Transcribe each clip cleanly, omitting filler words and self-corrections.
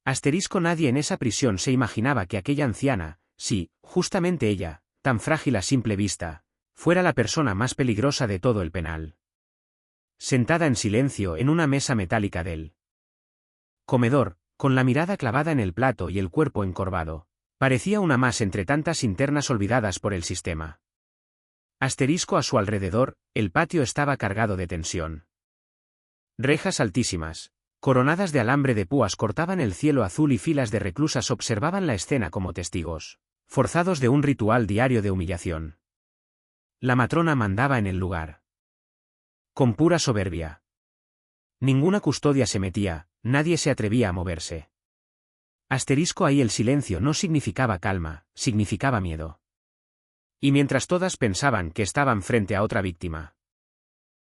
Asterisco nadie en esa prisión se imaginaba que aquella anciana, sí, justamente ella, tan frágil a simple vista, fuera la persona más peligrosa de todo el penal. Sentada en silencio en una mesa metálica del comedor, con la mirada clavada en el plato y el cuerpo encorvado, parecía una más entre tantas internas olvidadas por el sistema. Asterisco a su alrededor, el patio estaba cargado de tensión. Rejas altísimas, coronadas de alambre de púas cortaban el cielo azul y filas de reclusas observaban la escena como testigos, forzados de un ritual diario de humillación. La matrona mandaba en el lugar. Con pura soberbia. Ninguna custodia se metía, nadie se atrevía a moverse. Asterisco ahí el silencio no significaba calma, significaba miedo. Y mientras todas pensaban que estaban frente a otra víctima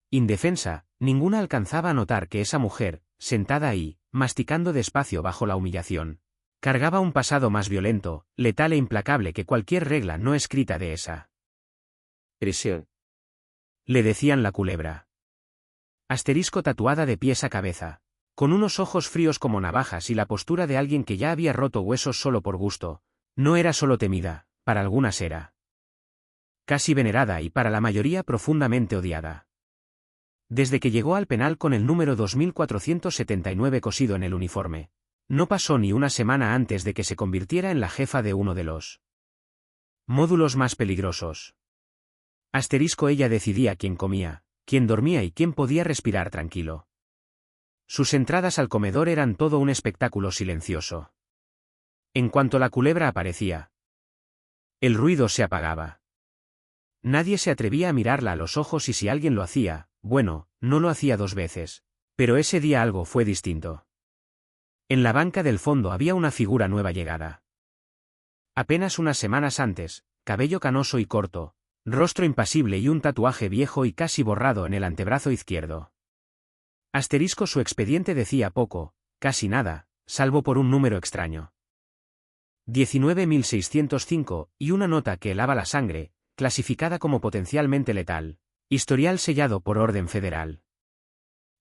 indefensa, ninguna alcanzaba a notar que esa mujer, sentada ahí, masticando despacio bajo la humillación, cargaba un pasado más violento, letal e implacable que cualquier regla no escrita de esa prisión. Le decían la culebra. Asterisco tatuada de pies a cabeza, con unos ojos fríos como navajas y la postura de alguien que ya había roto huesos solo por gusto, no era solo temida, para algunas era casi venerada y para la mayoría profundamente odiada. Desde que llegó al penal con el número 2479 cosido en el uniforme, no pasó ni una semana antes de que se convirtiera en la jefa de uno de los módulos más peligrosos. Asterisco ella decidía quién comía, quién dormía y quién podía respirar tranquilo. Sus entradas al comedor eran todo un espectáculo silencioso. En cuanto la culebra aparecía, el ruido se apagaba. Nadie se atrevía a mirarla a los ojos y si alguien lo hacía, bueno, no lo hacía dos veces, pero ese día algo fue distinto. En la banca del fondo había una figura nueva llegada. Apenas unas semanas antes, cabello canoso y corto, rostro impasible y un tatuaje viejo y casi borrado en el antebrazo izquierdo. Asterisco su expediente decía poco, casi nada, salvo por un número extraño. 19.605, y una nota que helaba la sangre, clasificada como potencialmente letal, historial sellado por orden federal.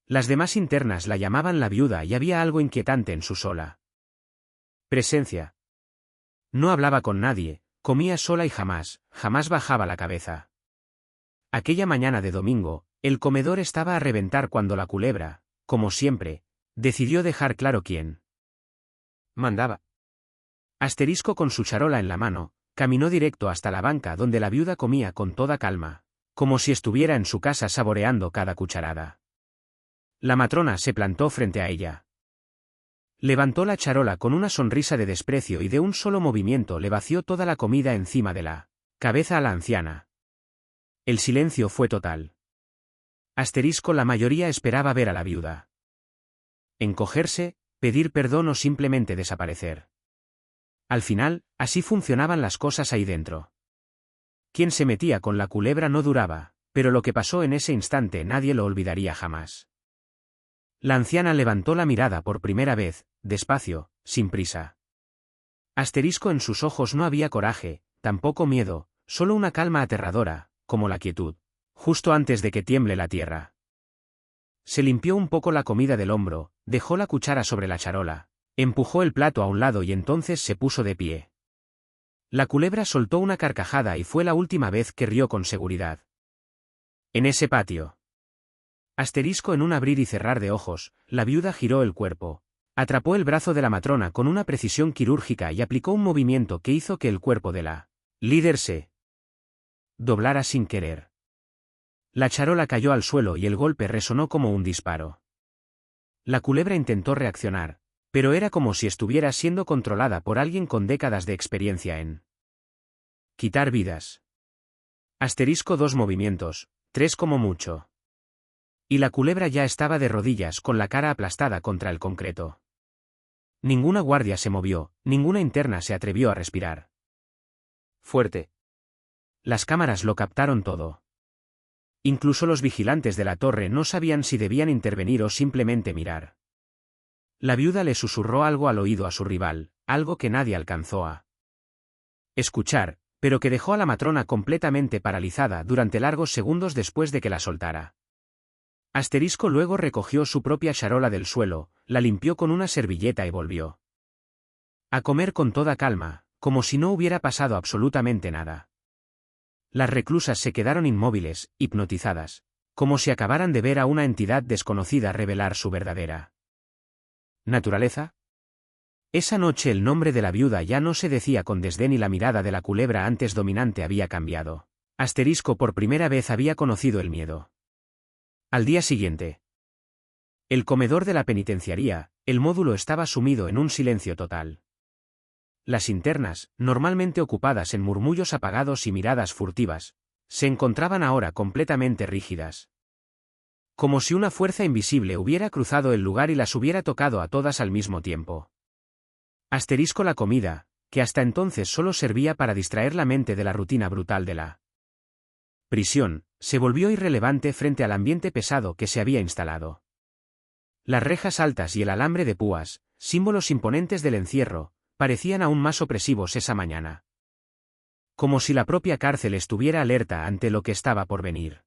Las demás internas la llamaban la viuda y había algo inquietante en su sola presencia. No hablaba con nadie, comía sola y jamás bajaba la cabeza. Aquella mañana de domingo, el comedor estaba a reventar cuando la culebra, como siempre, decidió dejar claro quién mandaba. Asterisco con su charola en la mano, caminó directo hasta la banca donde la viuda comía con toda calma, como si estuviera en su casa saboreando cada cucharada. La matrona se plantó frente a ella. Levantó la charola con una sonrisa de desprecio y de un solo movimiento le vació toda la comida encima de la cabeza a la anciana. El silencio fue total. Asterisco la mayoría esperaba ver a la viuda encogerse, pedir perdón o simplemente desaparecer. Al final, así funcionaban las cosas ahí dentro. Quien se metía con la culebra no duraba, pero lo que pasó en ese instante nadie lo olvidaría jamás. La anciana levantó la mirada por primera vez, despacio, sin prisa. Asterisco en sus ojos no había coraje, tampoco miedo, solo una calma aterradora, como la quietud, justo antes de que tiemble la tierra. Se limpió un poco la comida del hombro, dejó la cuchara sobre la charola, empujó el plato a un lado y entonces se puso de pie. La culebra soltó una carcajada y fue la última vez que rió con seguridad. En ese patio. Asterisco en un abrir y cerrar de ojos, la viuda giró el cuerpo, atrapó el brazo de la matrona con una precisión quirúrgica y aplicó un movimiento que hizo que el cuerpo de la líder se doblara sin querer. La charola cayó al suelo y el golpe resonó como un disparo. La culebra intentó reaccionar, pero era como si estuviera siendo controlada por alguien con décadas de experiencia en quitar vidas. Asterisco 2 movimientos, 3 como mucho. Y la culebra ya estaba de rodillas con la cara aplastada contra el concreto. Ninguna guardia se movió, ninguna interna se atrevió a respirar fuerte. Las cámaras lo captaron todo. Incluso los vigilantes de la torre no sabían si debían intervenir o simplemente mirar. La viuda le susurró algo al oído a su rival, algo que nadie alcanzó a escuchar, pero que dejó a la matrona completamente paralizada durante largos segundos después de que la soltara. Asterisco luego recogió su propia charola del suelo, la limpió con una servilleta y volvió A comer con toda calma, como si no hubiera pasado absolutamente nada. Las reclusas se quedaron inmóviles, hipnotizadas, como si acabaran de ver a una entidad desconocida revelar su verdadera naturaleza. Esa noche el nombre de la viuda ya no se decía con desdén y la mirada de la culebra antes dominante había cambiado. Asterisco por primera vez había conocido el miedo. Al día siguiente. El comedor de la penitenciaría, el módulo estaba sumido en un silencio total. Las internas, normalmente ocupadas en murmullos apagados y miradas furtivas, se encontraban ahora completamente rígidas. Como si una fuerza invisible hubiera cruzado el lugar y las hubiera tocado a todas al mismo tiempo. Asterisco la comida, que hasta entonces solo servía para distraer la mente de la rutina brutal de la prisión, se volvió irrelevante frente al ambiente pesado que se había instalado. Las rejas altas y el alambre de púas, símbolos imponentes del encierro, parecían aún más opresivos esa mañana. Como si la propia cárcel estuviera alerta ante lo que estaba por venir.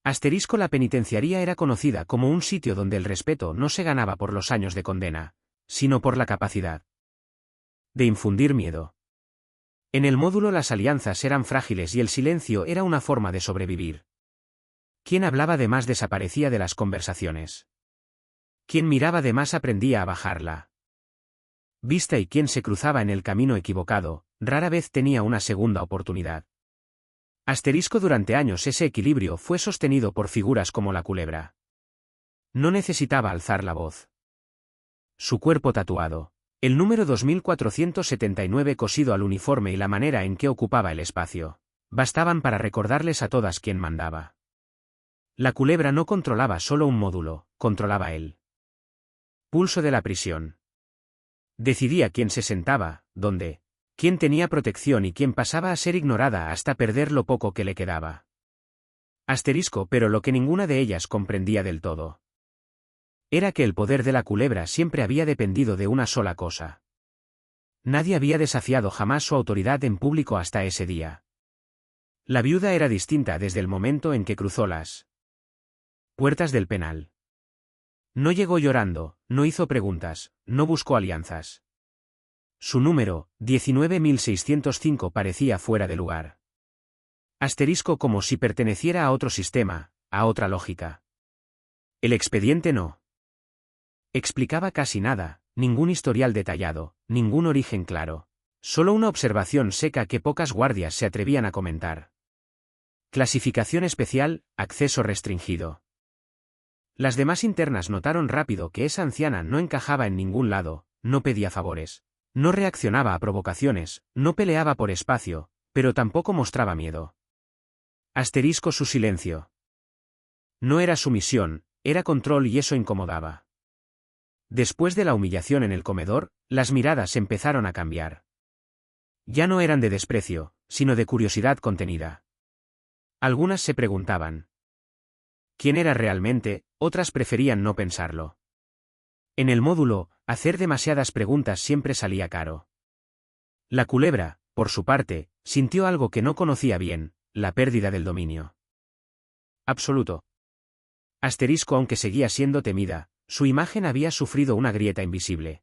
Asterisco la penitenciaría era conocida como un sitio donde el respeto no se ganaba por los años de condena, sino por la capacidad de infundir miedo. En el módulo las alianzas eran frágiles y el silencio era una forma de sobrevivir. Quien hablaba de más desaparecía de las conversaciones. Quien miraba de más aprendía a bajarla vista y quien se cruzaba en el camino equivocado, rara vez tenía una segunda oportunidad. Asterisco durante años ese equilibrio fue sostenido por figuras como la culebra. No necesitaba alzar la voz. Su cuerpo tatuado, el número 2479 cosido al uniforme y la manera en que ocupaba el espacio, bastaban para recordarles a todas quién mandaba. La culebra no controlaba solo un módulo, controlaba el pulso de la prisión. Decidía quién se sentaba, dónde, quién tenía protección y quién pasaba a ser ignorada hasta perder lo poco que le quedaba. Asterisco, pero lo que ninguna de ellas comprendía del todo era que el poder de la culebra siempre había dependido de una sola cosa. Nadie había desafiado jamás su autoridad en público hasta ese día. La viuda era distinta desde el momento en que cruzó las puertas del penal. No llegó llorando, no hizo preguntas, no buscó alianzas. Su número, 19.605, parecía fuera de lugar. Asterisco como si perteneciera a otro sistema, a otra lógica. El expediente no explicaba casi nada, ningún historial detallado, ningún origen claro. Solo una observación seca que pocas guardias se atrevían a comentar. Clasificación especial, acceso restringido. Las demás internas notaron rápido que esa anciana no encajaba en ningún lado, no pedía favores, no reaccionaba a provocaciones, no peleaba por espacio, pero tampoco mostraba miedo. Asterisco su silencio. No era sumisión, era control y eso incomodaba. Después de la humillación en el comedor, las miradas empezaron a cambiar. Ya no eran de desprecio, sino de curiosidad contenida. Algunas se preguntaban quién era realmente, otras preferían no pensarlo. En el módulo, hacer demasiadas preguntas siempre salía caro. La culebra, por su parte, sintió algo que no conocía bien, la pérdida del dominio absoluto. Asterisco, aunque seguía siendo temida, su imagen había sufrido una grieta invisible.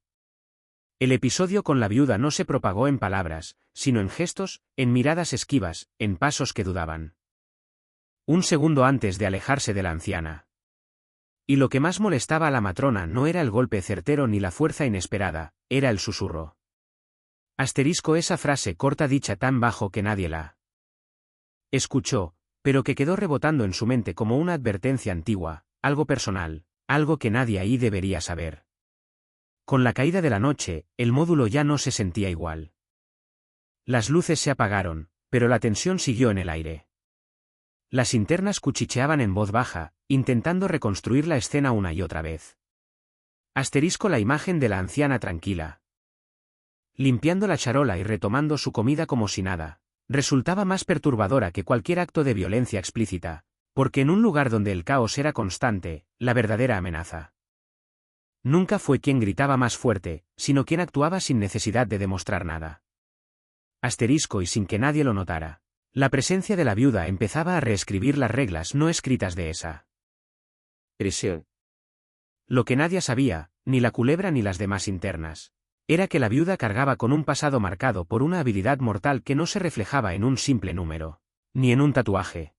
El episodio con la viuda no se propagó en palabras, sino en gestos, en miradas esquivas, en pasos que dudaban. Un segundo antes de alejarse de la anciana. Y lo que más molestaba a la matrona no era el golpe certero ni la fuerza inesperada, era el susurro. Asterisco esa frase corta dicha tan bajo que nadie la escuchó, pero que quedó rebotando en su mente como una advertencia antigua, algo personal, algo que nadie ahí debería saber. Con la caída de la noche, el módulo ya no se sentía igual. Las luces se apagaron, pero la tensión siguió en el aire. Las internas cuchicheaban en voz baja, intentando reconstruir la escena una y otra vez. Asterisco la imagen de la anciana tranquila, limpiando la charola y retomando su comida como si nada, resultaba más perturbadora que cualquier acto de violencia explícita, porque en un lugar donde el caos era constante, la verdadera amenaza nunca fue quien gritaba más fuerte, sino quien actuaba sin necesidad de demostrar nada. Asterisco y sin que nadie lo notara. La presencia de la viuda empezaba a reescribir las reglas no escritas de esa prisión. Lo que nadie sabía, ni la culebra ni las demás internas, Era que la viuda cargaba con un pasado marcado por una habilidad mortal que no se reflejaba en un simple número, ni en un tatuaje.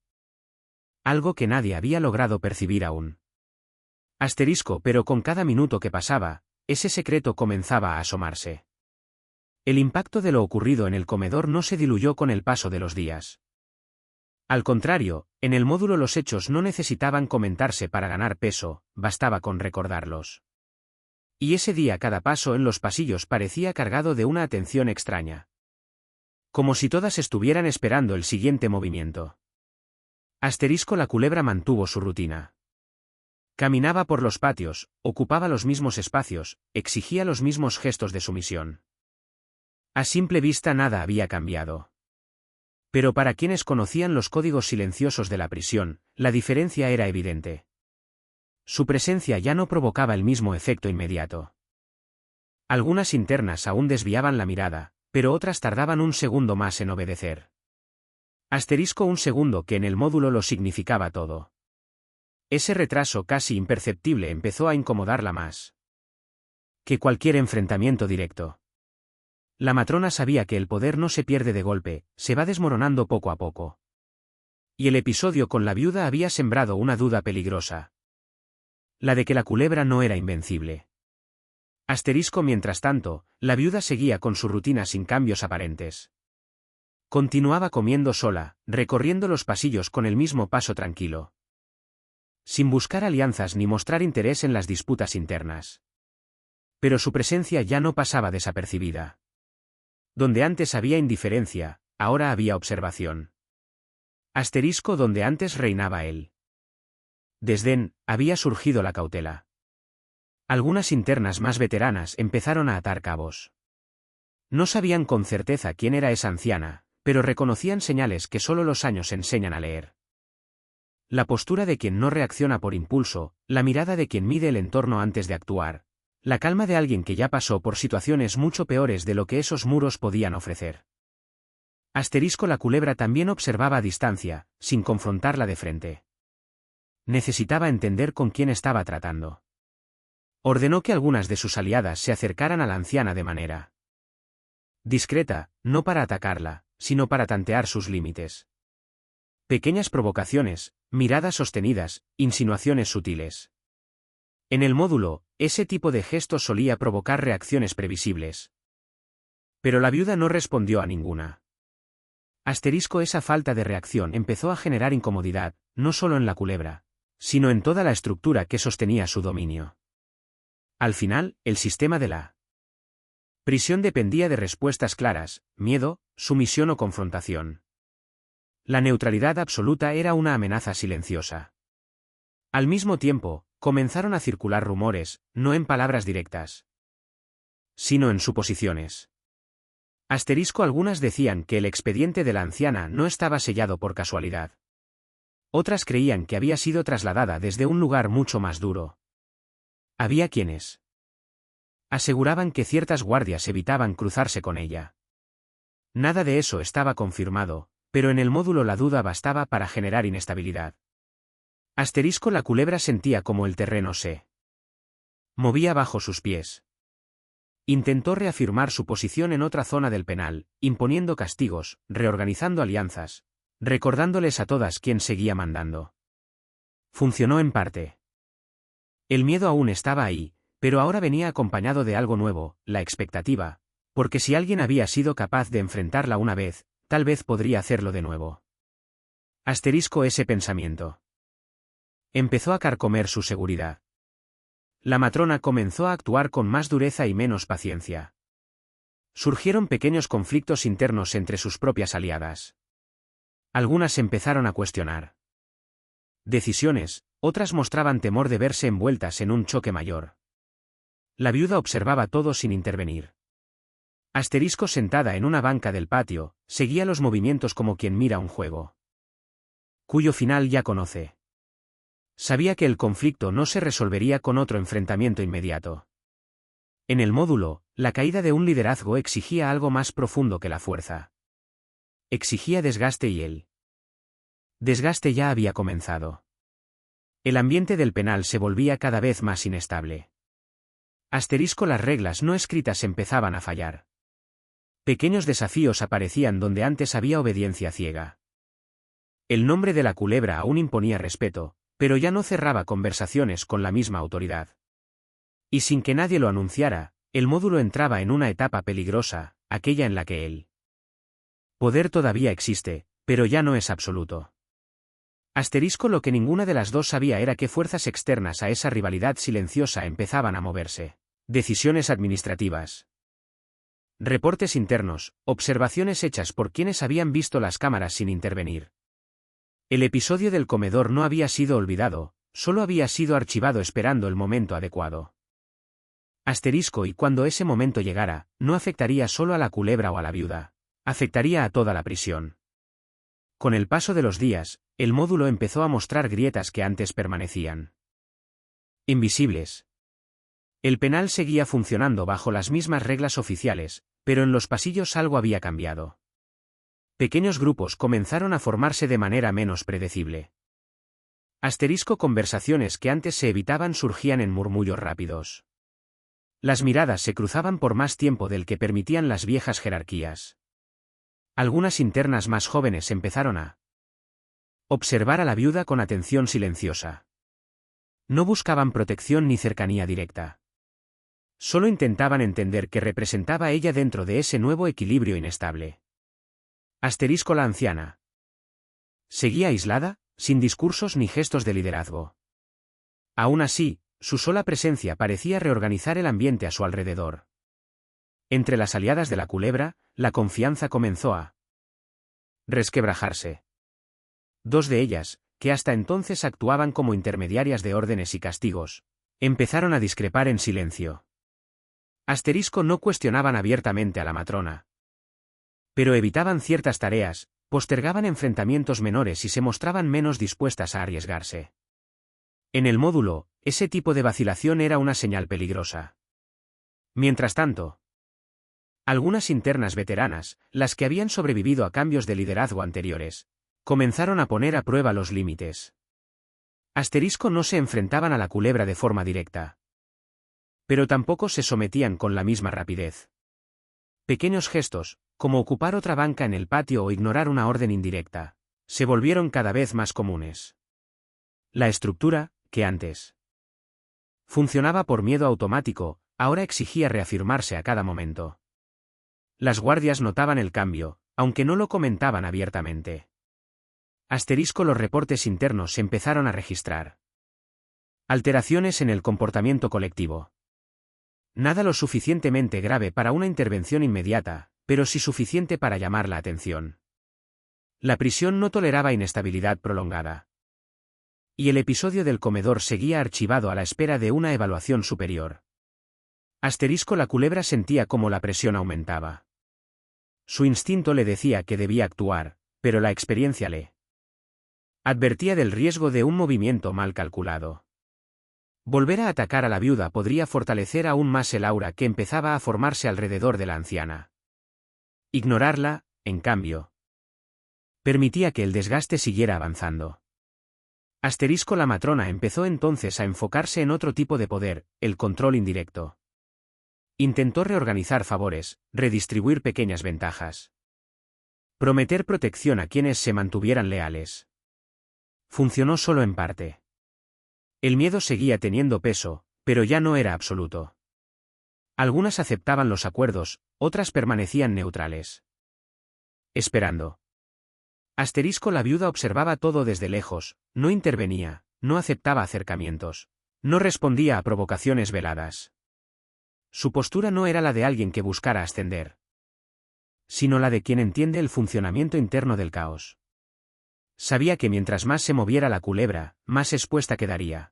Algo que nadie había logrado percibir aún. Asterisco, pero con cada minuto que pasaba, ese secreto comenzaba a asomarse. El impacto de lo ocurrido en el comedor no se diluyó con el paso de los días. Al contrario, en el módulo los hechos no necesitaban comentarse para ganar peso, bastaba con recordarlos. Y ese día cada paso en los pasillos parecía cargado de una atención extraña. Como si todas estuvieran esperando el siguiente movimiento. Asterisco, la culebra mantuvo su rutina. Caminaba por los patios, ocupaba los mismos espacios, exigía los mismos gestos de sumisión. A simple vista nada había cambiado. Pero para quienes conocían los códigos silenciosos de la prisión, la diferencia era evidente. Su presencia ya no provocaba el mismo efecto inmediato. Algunas internas aún desviaban la mirada, pero otras tardaban un segundo más en obedecer. Asterisco, un segundo que en el módulo lo significaba todo. Ese retraso casi imperceptible empezó a incomodarla más que cualquier enfrentamiento directo. La matrona sabía que el poder no se pierde de golpe, se va desmoronando poco a poco. Y el episodio con la viuda había sembrado una duda peligrosa. La de que la culebra no era invencible. Asterisco, mientras tanto, la viuda seguía con su rutina sin cambios aparentes. Continuaba comiendo sola, recorriendo los pasillos con el mismo paso tranquilo. Sin buscar alianzas ni mostrar interés en las disputas internas. Pero su presencia ya no pasaba desapercibida. Donde antes había indiferencia, ahora había observación. Asterisco, donde antes reinaba el desdén, había surgido la cautela. Algunas internas más veteranas empezaron a atar cabos. No sabían con certeza quién era esa anciana, pero reconocían señales que solo los años enseñan a leer. La postura de quien no reacciona por impulso, la mirada de quien mide el entorno antes de actuar, la calma de alguien que ya pasó por situaciones mucho peores de lo que esos muros podían ofrecer. Asterisco, la culebra también observaba a distancia, sin confrontarla de frente. Necesitaba entender con quién estaba tratando. Ordenó que algunas de sus aliadas se acercaran a la anciana de manera discreta, no para atacarla, sino para tantear sus límites. Pequeñas provocaciones, miradas sostenidas, insinuaciones sutiles. En el módulo, ese tipo de gestos solía provocar reacciones previsibles. Pero la viuda no respondió a ninguna. Asterisco, esa falta de reacción empezó a generar incomodidad, no solo en la culebra, sino en toda la estructura que sostenía su dominio. Al final, el sistema de la prisión dependía de respuestas claras, miedo, sumisión o confrontación. La neutralidad absoluta era una amenaza silenciosa. Al mismo tiempo, comenzaron a circular rumores, no en palabras directas, sino en suposiciones. Asterisco, algunas decían que el expediente de la anciana no estaba sellado por casualidad. Otras creían que había sido trasladada desde un lugar mucho más duro. Había quienes aseguraban que ciertas guardias evitaban cruzarse con ella. Nada de eso estaba confirmado, pero en el módulo la duda bastaba para generar inestabilidad. Asterisco, la culebra sentía como el terreno se movía bajo sus pies. Intentó reafirmar su posición en otra zona del penal, imponiendo castigos, reorganizando alianzas, recordándoles a todas quién seguía mandando. Funcionó en parte. El miedo aún estaba ahí, pero ahora venía acompañado de algo nuevo, la expectativa, porque si alguien había sido capaz de enfrentarla una vez, tal vez podría hacerlo de nuevo. Asterisco, ese pensamiento empezó a carcomer su seguridad. La matrona comenzó a actuar con más dureza y menos paciencia. Surgieron pequeños conflictos internos entre sus propias aliadas. Algunas empezaron a cuestionar decisiones, otras mostraban temor de verse envueltas en un choque mayor. La viuda observaba todo sin intervenir. Asterisco, sentada en una banca del patio, seguía los movimientos como quien mira un juego cuyo final ya conoce. Sabía que el conflicto no se resolvería con otro enfrentamiento inmediato. En el módulo, la caída de un liderazgo exigía algo más profundo que la fuerza. Exigía desgaste y el desgaste ya había comenzado. El ambiente del penal se volvía cada vez más inestable. Las reglas no escritas empezaban a fallar. Pequeños desafíos aparecían donde antes había obediencia ciega. El nombre de la culebra aún imponía respeto, pero ya no cerraba conversaciones con la misma autoridad. Y sin que nadie lo anunciara, el módulo entraba en una etapa peligrosa, aquella en la que el poder todavía existe, pero ya no es absoluto. Lo que ninguna de las dos sabía era que fuerzas externas a esa rivalidad silenciosa empezaban a moverse. Decisiones administrativas. Reportes internos, observaciones hechas por quienes habían visto las cámaras sin intervenir. El episodio del comedor no había sido olvidado, solo había sido archivado esperando el momento adecuado. Y cuando ese momento llegara, no afectaría solo a la culebra o a la viuda, afectaría a toda la prisión. Con el paso de los días, el módulo empezó a mostrar grietas que antes permanecían invisibles. El penal seguía funcionando bajo las mismas reglas oficiales, pero en los pasillos algo había cambiado. Pequeños grupos comenzaron a formarse de manera menos predecible. Conversaciones que antes se evitaban surgían en murmullos rápidos. Las miradas se cruzaban por más tiempo del que permitían las viejas jerarquías. Algunas internas más jóvenes empezaron a observar a la viuda con atención silenciosa. No buscaban protección ni cercanía directa. Solo intentaban entender qué representaba ella dentro de ese nuevo equilibrio inestable. La anciana seguía aislada, sin discursos ni gestos de liderazgo. Aún así, su sola presencia parecía reorganizar el ambiente a su alrededor. Entre las aliadas de la culebra, la confianza comenzó a resquebrajarse. Dos de ellas, que hasta entonces actuaban como intermediarias de órdenes y castigos, empezaron a discrepar en silencio. No cuestionaban abiertamente a la matrona. Pero evitaban ciertas tareas, postergaban enfrentamientos menores y se mostraban menos dispuestas a arriesgarse. En el módulo, ese tipo de vacilación era una señal peligrosa. Mientras tanto, algunas internas veteranas, las que habían sobrevivido a cambios de liderazgo anteriores, comenzaron a poner a prueba los límites. No se enfrentaban a la culebra de forma directa. Pero tampoco se sometían con la misma rapidez. Pequeños gestos, como ocupar otra banca en el patio o ignorar una orden indirecta, se volvieron cada vez más comunes. La estructura, que antes funcionaba por miedo automático, ahora exigía reafirmarse a cada momento. Las guardias notaban el cambio, aunque no lo comentaban abiertamente. Los reportes internos se empezaron a registrar. Alteraciones en el comportamiento colectivo. Nada lo suficientemente grave para una intervención inmediata, pero sí suficiente para llamar la atención. La prisión no toleraba inestabilidad prolongada. Y el episodio del comedor seguía archivado a la espera de una evaluación superior. La culebra sentía cómo la presión aumentaba. Su instinto le decía que debía actuar, pero la experiencia le advertía del riesgo de un movimiento mal calculado. Volver a atacar a la viuda podría fortalecer aún más el aura que empezaba a formarse alrededor de la anciana. Ignorarla, en cambio, permitía que el desgaste siguiera avanzando. La matrona empezó entonces a enfocarse en otro tipo de poder, el control indirecto. Intentó reorganizar favores, redistribuir pequeñas ventajas. Prometer protección a quienes se mantuvieran leales. Funcionó solo en parte. El miedo seguía teniendo peso, pero ya no era absoluto. Algunas aceptaban los acuerdos, otras permanecían neutrales. Esperando. La viuda observaba todo desde lejos, no intervenía, no aceptaba acercamientos, no respondía a provocaciones veladas. Su postura no era la de alguien que buscara ascender, sino la de quien entiende el funcionamiento interno del caos. Sabía que mientras más se moviera la culebra, más expuesta quedaría.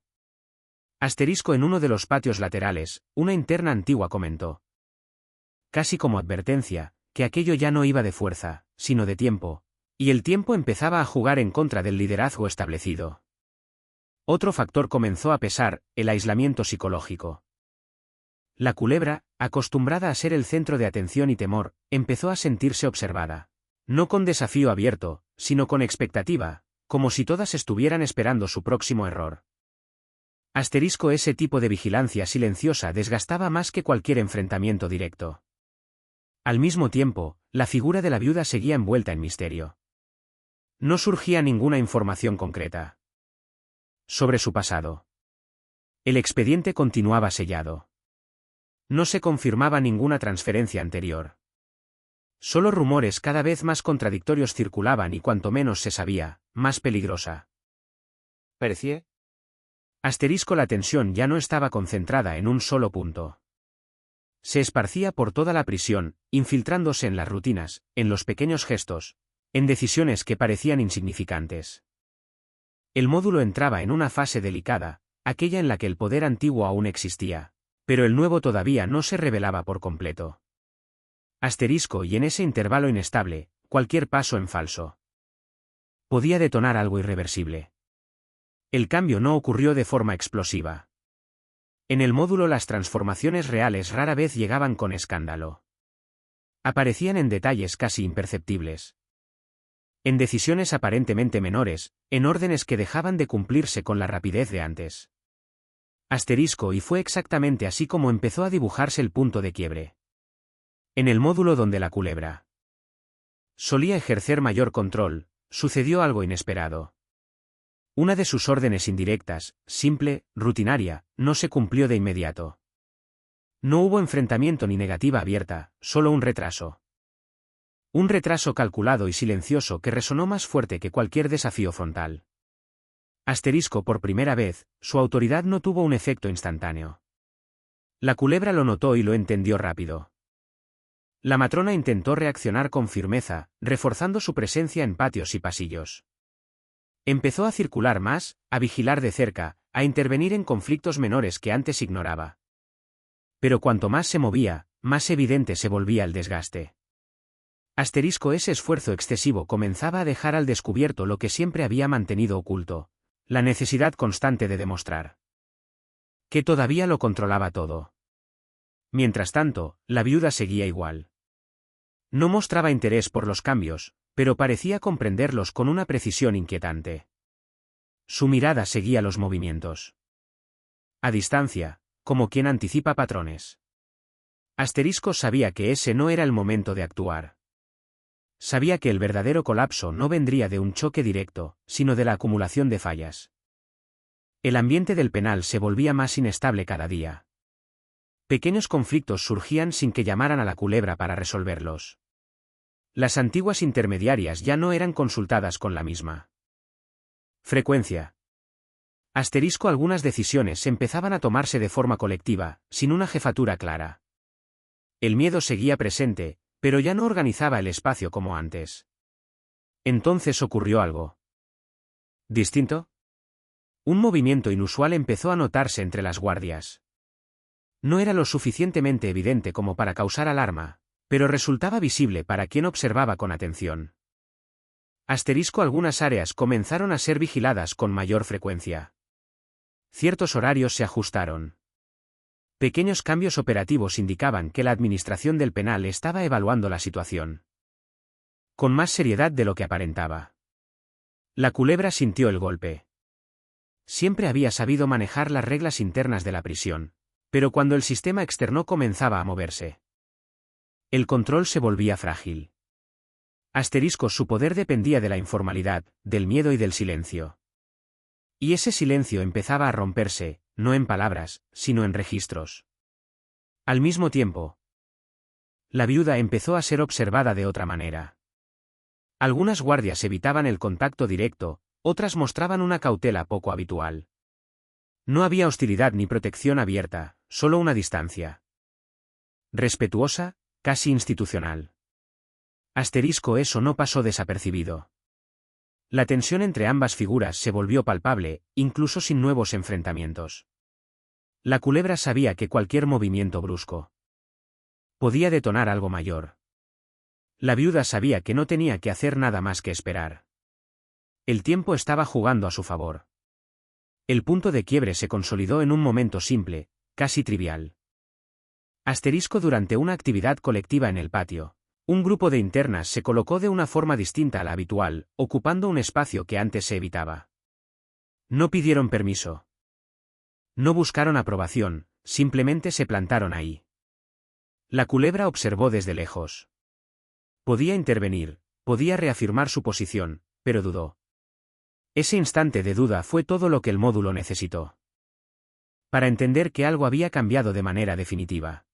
En uno de los patios laterales, una interna antigua comentó, casi como advertencia, que aquello ya no iba de fuerza, sino de tiempo, y el tiempo empezaba a jugar en contra del liderazgo establecido. Otro factor comenzó a pesar, el aislamiento psicológico. La culebra, acostumbrada a ser el centro de atención y temor, empezó a sentirse observada. No con desafío abierto, sino con expectativa, como si todas estuvieran esperando su próximo error. Ese tipo de vigilancia silenciosa desgastaba más que cualquier enfrentamiento directo. Al mismo tiempo, la figura de la viuda seguía envuelta en misterio. No surgía ninguna información concreta sobre su pasado. El expediente continuaba sellado. No se confirmaba ninguna transferencia anterior. Solo rumores cada vez más contradictorios circulaban y cuanto menos se sabía, más peligrosa parecía. La tensión ya no estaba concentrada en un solo punto. Se esparcía por toda la prisión, infiltrándose en las rutinas, en los pequeños gestos, en decisiones que parecían insignificantes. El módulo entraba en una fase delicada, aquella en la que el poder antiguo aún existía, pero el nuevo todavía no se revelaba por completo. Y en ese intervalo inestable, cualquier paso en falso podía detonar algo irreversible. El cambio no ocurrió de forma explosiva. En el módulo las transformaciones reales rara vez llegaban con escándalo. Aparecían en detalles casi imperceptibles. En decisiones aparentemente menores, en órdenes que dejaban de cumplirse con la rapidez de antes. Y fue exactamente así como empezó a dibujarse el punto de quiebre. En el módulo donde la culebra solía ejercer mayor control, sucedió algo inesperado. Una de sus órdenes indirectas, simple, rutinaria, no se cumplió de inmediato. No hubo enfrentamiento ni negativa abierta, solo un retraso. Un retraso calculado y silencioso que resonó más fuerte que cualquier desafío frontal. Por primera vez, su autoridad no tuvo un efecto instantáneo. La culebra lo notó y lo entendió rápido. La matrona intentó reaccionar con firmeza, reforzando su presencia en patios y pasillos. Empezó a circular más, a vigilar de cerca, a intervenir en conflictos menores que antes ignoraba. Pero cuanto más se movía, más evidente se volvía el desgaste. Ese esfuerzo excesivo comenzaba a dejar al descubierto lo que siempre había mantenido oculto, la necesidad constante de demostrar que todavía lo controlaba todo. Mientras tanto, la viuda seguía igual. No mostraba interés por los cambios, pero parecía comprenderlos con una precisión inquietante. Su mirada seguía los movimientos. A distancia, como quien anticipa patrones. Sabía que ese no era el momento de actuar. Sabía que el verdadero colapso no vendría de un choque directo, sino de la acumulación de fallas. El ambiente del penal se volvía más inestable cada día. Pequeños conflictos surgían sin que llamaran a la culebra para resolverlos. Las antiguas intermediarias ya no eran consultadas con la misma frecuencia. Algunas decisiones empezaban a tomarse de forma colectiva, sin una jefatura clara. El miedo seguía presente, pero ya no organizaba el espacio como antes. Entonces ocurrió algo distinto. Un movimiento inusual empezó a notarse entre las guardias. No era lo suficientemente evidente como para causar alarma, pero resultaba visible para quien observaba con atención. Algunas áreas comenzaron a ser vigiladas con mayor frecuencia. Ciertos horarios se ajustaron. Pequeños cambios operativos indicaban que la administración del penal estaba evaluando la situación con más seriedad de lo que aparentaba. La culebra sintió el golpe. Siempre había sabido manejar las reglas internas de la prisión, pero cuando el sistema externo comenzaba a moverse, el control se volvía frágil. Su poder dependía de la informalidad, del miedo y del silencio. Y ese silencio empezaba a romperse, no en palabras, sino en registros. Al mismo tiempo, la viuda empezó a ser observada de otra manera. Algunas guardias evitaban el contacto directo, otras mostraban una cautela poco habitual. No había hostilidad ni protección abierta, solo una distancia respetuosa, casi institucional. Eso no pasó desapercibido. La tensión entre ambas figuras se volvió palpable, incluso sin nuevos enfrentamientos. La culebra sabía que cualquier movimiento brusco podía detonar algo mayor. La viuda sabía que no tenía que hacer nada más que esperar. El tiempo estaba jugando a su favor. El punto de quiebre se consolidó en un momento simple, casi trivial. Durante una actividad colectiva en el patio, un grupo de internas se colocó de una forma distinta a la habitual, ocupando un espacio que antes se evitaba. No pidieron permiso. No buscaron aprobación, simplemente se plantaron ahí. La culebra observó desde lejos. Podía intervenir, podía reafirmar su posición, pero dudó. Ese instante de duda fue todo lo que el módulo necesitó para entender que algo había cambiado de manera definitiva.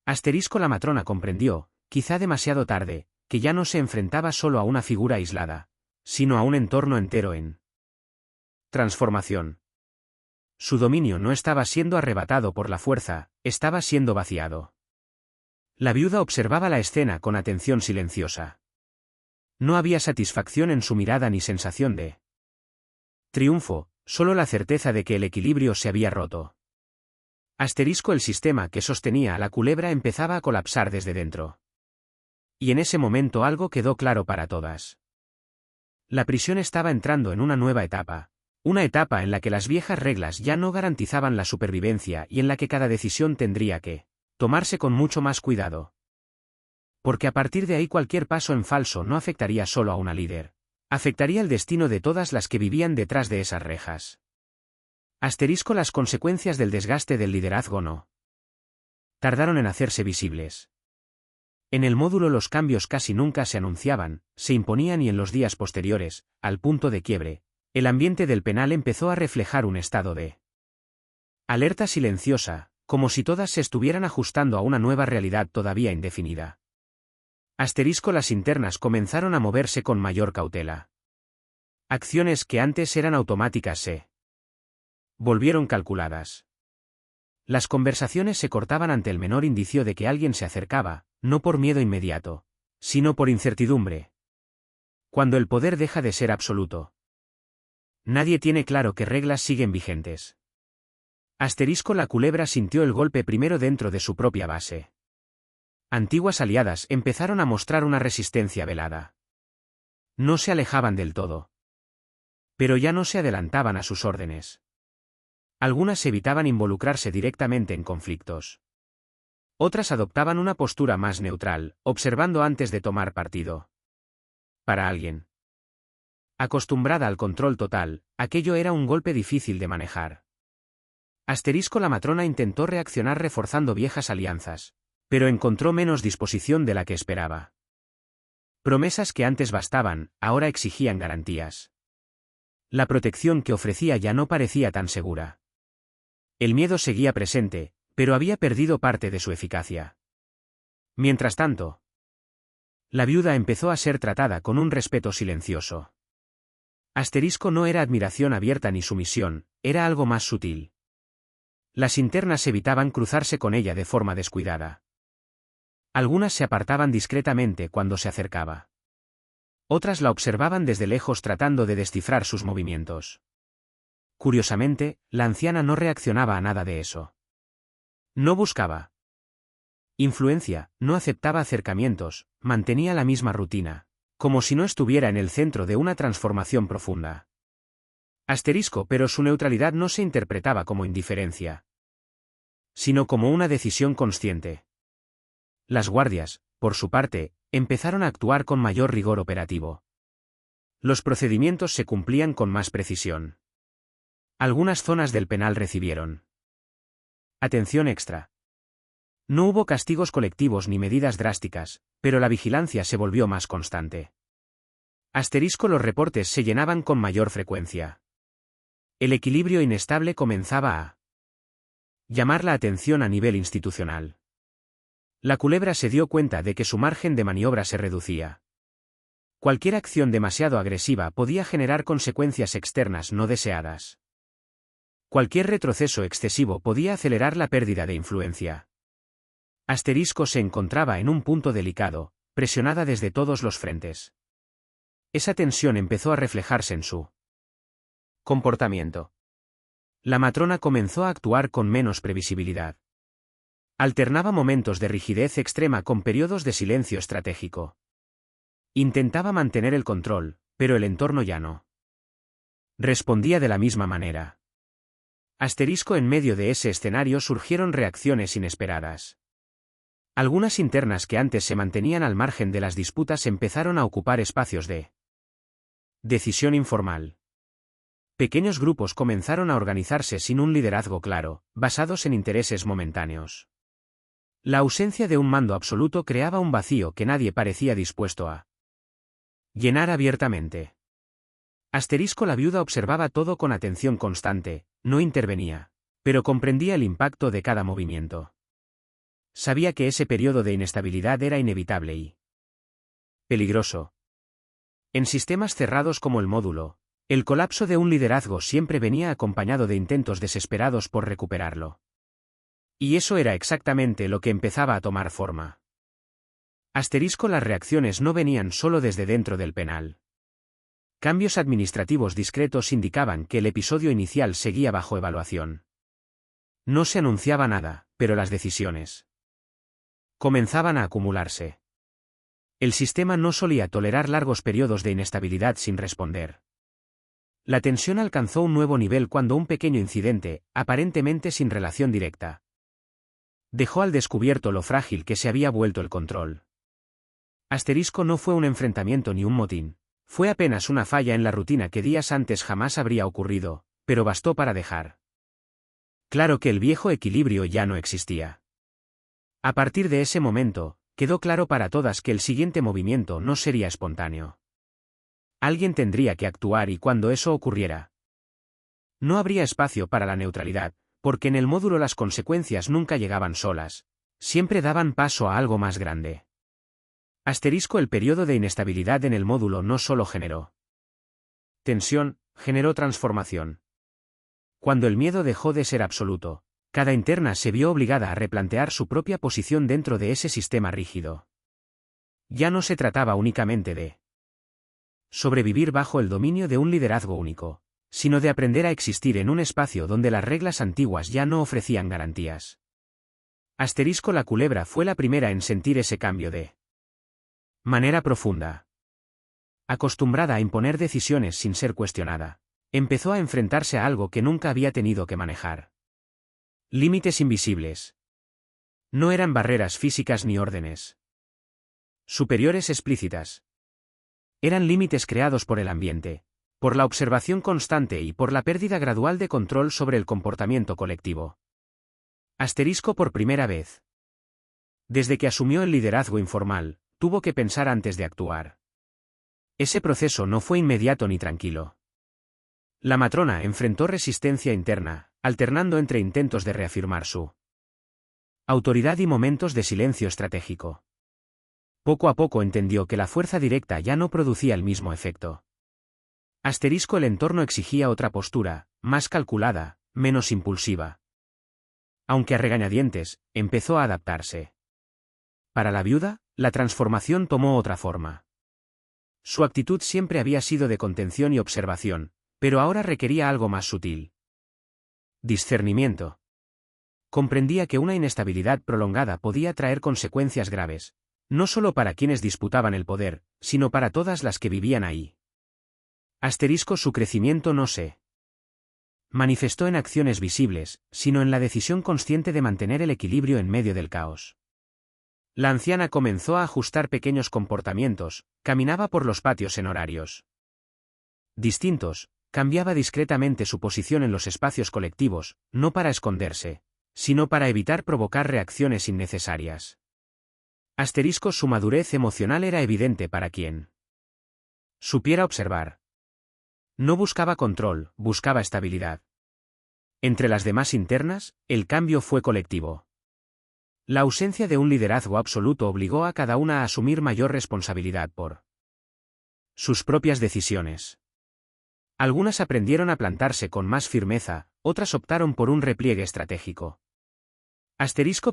La matrona comprendió, quizá demasiado tarde, que ya no se enfrentaba solo a una figura aislada, sino a un entorno entero en transformación. Su dominio no estaba siendo arrebatado por la fuerza, estaba siendo vaciado. La viuda observaba la escena con atención silenciosa. No había satisfacción en su mirada ni sensación de triunfo, solo la certeza de que el equilibrio se había roto. El sistema que sostenía a la culebra empezaba a colapsar desde dentro. Y en ese momento algo quedó claro para todas. La prisión estaba entrando en una nueva etapa. Una etapa en la que las viejas reglas ya no garantizaban la supervivencia y en la que cada decisión tendría que tomarse con mucho más cuidado. Porque a partir de ahí cualquier paso en falso no afectaría solo a una líder. Afectaría el destino de todas las que vivían detrás de esas rejas. Las consecuencias del desgaste del liderazgo no tardaron en hacerse visibles. En el módulo los cambios casi nunca se anunciaban, se imponían y en los días posteriores, al punto de quiebre, el ambiente del penal empezó a reflejar un estado de alerta silenciosa, como si todas se estuvieran ajustando a una nueva realidad todavía indefinida. Las internas comenzaron a moverse con mayor cautela. Acciones que antes eran automáticas se volvieron calculadas. Las conversaciones se cortaban ante el menor indicio de que alguien se acercaba, no por miedo inmediato, sino por incertidumbre. Cuando el poder deja de ser absoluto, nadie tiene claro qué reglas siguen vigentes. La culebra sintió el golpe primero dentro de su propia base. Antiguas aliadas empezaron a mostrar una resistencia velada. No se alejaban del todo. Pero ya no se adelantaban a sus órdenes. Algunas evitaban involucrarse directamente en conflictos. Otras adoptaban una postura más neutral, observando antes de tomar partido. Para alguien acostumbrada al control total, aquello era un golpe difícil de manejar. La matrona intentó reaccionar reforzando viejas alianzas, pero encontró menos disposición de la que esperaba. Promesas que antes bastaban, ahora exigían garantías. La protección que ofrecía ya no parecía tan segura. El miedo seguía presente, pero había perdido parte de su eficacia. Mientras tanto, la viuda empezó a ser tratada con un respeto silencioso. No era admiración abierta ni sumisión, era algo más sutil. Las internas evitaban cruzarse con ella de forma descuidada. Algunas se apartaban discretamente cuando se acercaba. Otras la observaban desde lejos tratando de descifrar sus movimientos. Curiosamente, la anciana no reaccionaba a nada de eso. No buscaba influencia, no aceptaba acercamientos, mantenía la misma rutina, como si no estuviera en el centro de una transformación profunda. Pero su neutralidad no se interpretaba como indiferencia, sino como una decisión consciente. Las guardias, por su parte, empezaron a actuar con mayor rigor operativo. Los procedimientos se cumplían con más precisión. Algunas zonas del penal recibieron atención extra. No hubo castigos colectivos ni medidas drásticas, pero la vigilancia se volvió más constante. Los reportes se llenaban con mayor frecuencia. El equilibrio inestable comenzaba a llamar la atención a nivel institucional. La culebra se dio cuenta de que su margen de maniobra se reducía. Cualquier acción demasiado agresiva podía generar consecuencias externas no deseadas. Cualquier retroceso excesivo podía acelerar la pérdida de influencia. Se encontraba en un punto delicado, presionada desde todos los frentes. Esa tensión empezó a reflejarse en su comportamiento. La matrona comenzó a actuar con menos previsibilidad. Alternaba momentos de rigidez extrema con periodos de silencio estratégico. Intentaba mantener el control, pero el entorno ya no respondía de la misma manera. En medio de ese escenario surgieron reacciones inesperadas. Algunas internas que antes se mantenían al margen de las disputas empezaron a ocupar espacios de decisión informal. Pequeños grupos comenzaron a organizarse sin un liderazgo claro, basados en intereses momentáneos. La ausencia de un mando absoluto creaba un vacío que nadie parecía dispuesto a llenar abiertamente. La viuda observaba todo con atención constante, no intervenía, pero comprendía el impacto de cada movimiento. Sabía que ese periodo de inestabilidad era inevitable y peligroso. En sistemas cerrados como el módulo, el colapso de un liderazgo siempre venía acompañado de intentos desesperados por recuperarlo. Y eso era exactamente lo que empezaba a tomar forma. Las reacciones no venían solo desde dentro del penal. Cambios administrativos discretos indicaban que el episodio inicial seguía bajo evaluación. No se anunciaba nada, pero las decisiones comenzaban a acumularse. El sistema no solía tolerar largos periodos de inestabilidad sin responder. La tensión alcanzó un nuevo nivel cuando un pequeño incidente, aparentemente sin relación directa, dejó al descubierto lo frágil que se había vuelto el control. No fue un enfrentamiento ni un motín. Fue apenas una falla en la rutina que días antes jamás habría ocurrido, pero bastó para dejar claro que el viejo equilibrio ya no existía. A partir de ese momento, quedó claro para todas que el siguiente movimiento no sería espontáneo. Alguien tendría que actuar y cuando eso ocurriera, no habría espacio para la neutralidad, porque en el módulo las consecuencias nunca llegaban solas, siempre daban paso a algo más grande. El periodo de inestabilidad en el módulo no solo generó tensión, generó transformación. Cuando el miedo dejó de ser absoluto, cada interna se vio obligada a replantear su propia posición dentro de ese sistema rígido. Ya no se trataba únicamente de sobrevivir bajo el dominio de un liderazgo único, sino de aprender a existir en un espacio donde las reglas antiguas ya no ofrecían garantías. La culebra fue la primera en sentir ese cambio de manera profunda. Acostumbrada a imponer decisiones sin ser cuestionada, empezó a enfrentarse a algo que nunca había tenido que manejar. Límites invisibles. No eran barreras físicas ni órdenes superiores explícitas. Eran límites creados por el ambiente, por la observación constante y por la pérdida gradual de control sobre el comportamiento colectivo. Por primera vez. Desde que asumió el liderazgo informal, tuvo que pensar antes de actuar. Ese proceso no fue inmediato ni tranquilo. La matrona enfrentó resistencia interna, alternando entre intentos de reafirmar su autoridad y momentos de silencio estratégico. Poco a poco entendió que la fuerza directa ya no producía el mismo efecto. El entorno exigía otra postura, más calculada, menos impulsiva. Aunque a regañadientes, empezó a adaptarse. Para la viuda, la transformación tomó otra forma. Su actitud siempre había sido de contención y observación, pero ahora requería algo más sutil. Discernimiento. Comprendía que una inestabilidad prolongada podía traer consecuencias graves, no solo para quienes disputaban el poder, sino para todas las que vivían ahí. Su crecimiento no se manifestó en acciones visibles, sino en la decisión consciente de mantener el equilibrio en medio del caos. La anciana comenzó a ajustar pequeños comportamientos, caminaba por los patios en horarios distintos, cambiaba discretamente su posición en los espacios colectivos, no para esconderse, sino para evitar provocar reacciones innecesarias. Su madurez emocional era evidente para quien supiera observar. No buscaba control, buscaba estabilidad. Entre las demás internas, el cambio fue colectivo. La ausencia de un liderazgo absoluto obligó a cada una a asumir mayor responsabilidad por sus propias decisiones. Algunas aprendieron a plantarse con más firmeza, otras optaron por un repliegue estratégico.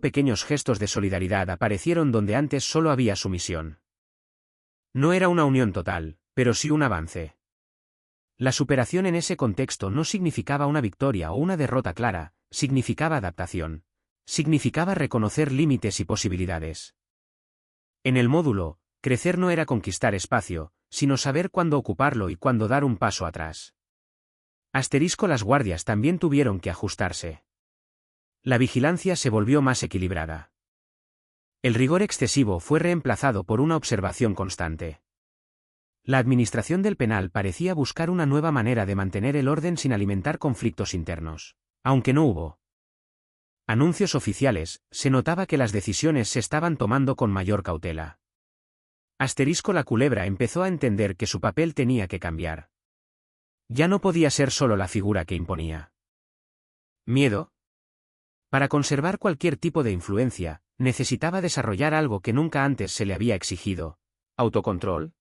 Pequeños gestos de solidaridad aparecieron donde antes solo había sumisión. No era una unión total, pero sí un avance. La superación en ese contexto no significaba una victoria o una derrota clara, significaba adaptación. Significaba reconocer límites y posibilidades. En el módulo, crecer no era conquistar espacio, sino saber cuándo ocuparlo y cuándo dar un paso atrás. Las guardias también tuvieron que ajustarse. La vigilancia se volvió más equilibrada. El rigor excesivo fue reemplazado por una observación constante. La administración del penal parecía buscar una nueva manera de mantener el orden sin alimentar conflictos internos. Aunque no hubo anuncios oficiales, se notaba que las decisiones se estaban tomando con mayor cautela. La culebra empezó a entender que su papel tenía que cambiar. Ya no podía ser solo la figura que imponía. ¿Miedo? Para conservar cualquier tipo de influencia, necesitaba desarrollar algo que nunca antes se le había exigido. ¿Autocontrol?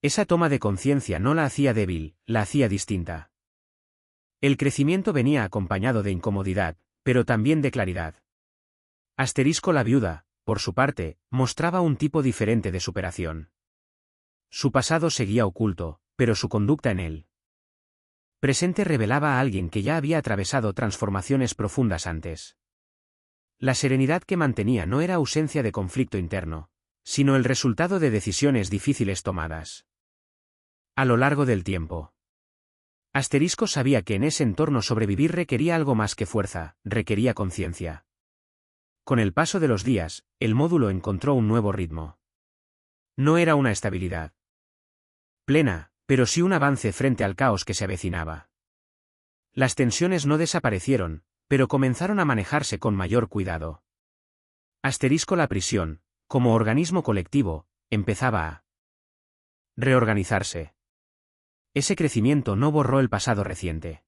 Esa toma de conciencia no la hacía débil, la hacía distinta. El crecimiento venía acompañado de incomodidad, pero también de claridad. La viuda, por su parte, mostraba un tipo diferente de superación. Su pasado seguía oculto, pero su conducta en él presente revelaba a alguien que ya había atravesado transformaciones profundas antes. La serenidad que mantenía no era ausencia de conflicto interno, sino el resultado de decisiones difíciles tomadas a lo largo del tiempo. Sabía que en ese entorno sobrevivir requería algo más que fuerza, requería conciencia. Con el paso de los días, el módulo encontró un nuevo ritmo. No era una estabilidad plena, pero sí un avance frente al caos que se avecinaba. Las tensiones no desaparecieron, pero comenzaron a manejarse con mayor cuidado. La prisión, como organismo colectivo, empezaba a reorganizarse. Ese crecimiento no borró el pasado reciente.